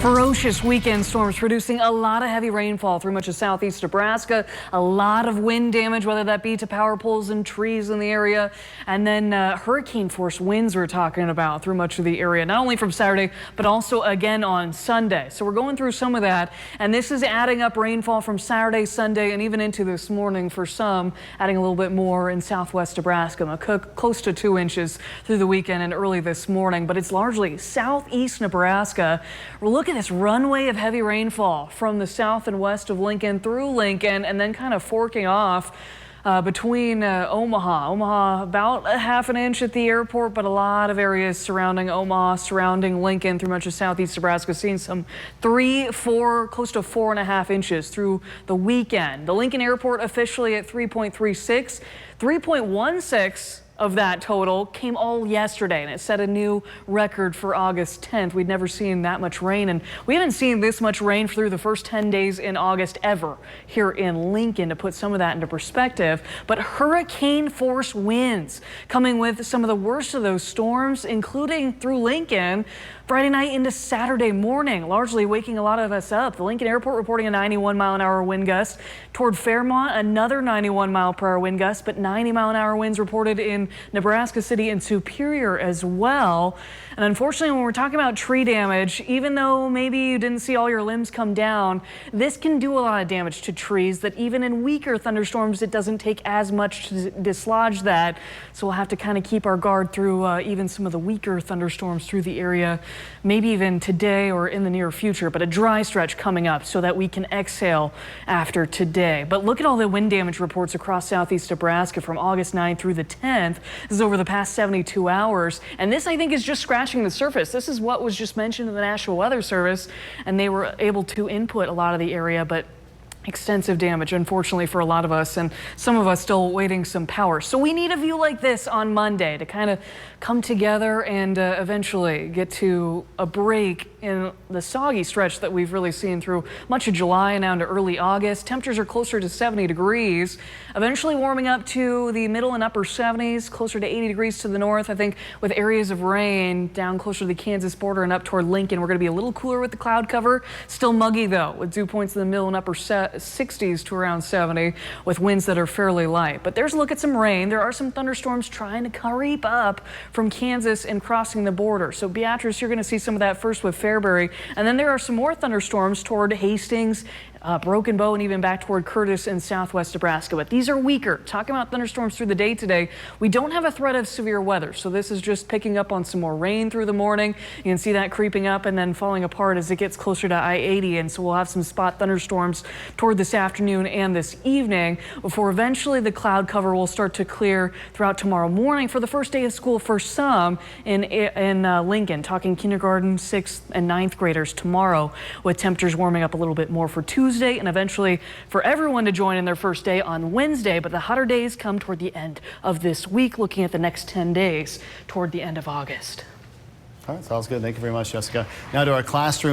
Ferocious weekend storms producing a lot of heavy rainfall through much of southeast Nebraska. A lot of wind damage, whether that be to power poles and trees in the area. And then hurricane force winds we're talking about through much of the area, not only from Saturday, but also again on Sunday. So we're going through some of that. And this is adding up rainfall from Saturday, Sunday, and even into this morning for some, adding a little bit more in southwest Nebraska, close to 2 inches through the weekend and early this morning. But it's largely southeast Nebraska. We're looking at this runway of heavy rainfall from the south and west of Lincoln through Lincoln and then kind of forking off between Omaha, about a ½ an inch at the airport, but a lot of areas surrounding Omaha, surrounding Lincoln through much of southeast Nebraska, seeing some 3, 4, close to 4.5 inches through the weekend. The Lincoln airport officially at 3.36, 3.16 of that total came all yesterday, and it set a new record for August 10th. We'd never seen that much rain, and we haven't seen this much rain through the first 10 days in August ever here in Lincoln, to put some of that into perspective. But hurricane force winds coming with some of the worst of those storms, including through Lincoln Friday night into Saturday morning, largely waking a lot of us up. The Lincoln airport reporting a 91-mile-an-hour wind gust. Toward Fairmont, another 91-mile-per-hour wind gust, but 90-mile-an-hour winds reported in Nebraska City and Superior as well. And unfortunately, when we're talking about tree damage, even though maybe you didn't see all your limbs come down, this can do a lot of damage to trees that even in weaker thunderstorms, it doesn't take as much to dislodge that. So we'll have to kind of keep our guard through even some of the weaker thunderstorms through the area, maybe even today or in the near future, but a dry stretch coming up so that we can exhale after today. But look at all the wind damage reports across southeast Nebraska from August 9th through the 10th. This is over the past 72 hours. And this, I think, is just scratching the surface. This is what was just mentioned in the National Weather Service, and they were able to input a lot of the area, but extensive damage, unfortunately, for a lot of us, and some of us still waiting some power. So we need a view like this on Monday to kind of come together and eventually get to a break in the soggy stretch that we've really seen through much of July and now into early August. Temperatures are closer to 70 degrees, eventually warming up to the middle and upper 70s, closer to 80 degrees to the north. I think with areas of rain down closer to the Kansas border and up toward Lincoln, we're going to be a little cooler with the cloud cover. Still muggy, though, with dew points in the middle and upper 60s to around 70, with winds that are fairly light. But there's a look at some rain. There are some thunderstorms trying to creep up from Kansas and crossing the border. So Beatrice, you're going to see some of that first with Fairbury, and then there are some more thunderstorms toward Hastings, Broken Bow, and even back toward Curtis and southwest Nebraska. But these are weaker. Talking about thunderstorms through the day today, we don't have a threat of severe weather. So this is just picking up on some more rain through the morning. You can see that creeping up and then falling apart as it gets closer to I-80. And so we'll have some spot thunderstorms toward this afternoon and this evening before eventually the cloud cover will start to clear throughout tomorrow morning for the first day of school for some in Lincoln. Talking kindergarten, 6th and 9th graders tomorrow, with temperatures warming up a little bit more for Tuesday, and eventually for everyone to join in their first day on Wednesday. But the hotter days come toward the end of this week, looking at the next 10 days toward the end of August. All right, sounds good. Thank you very much, Jessica. Now to our classroom.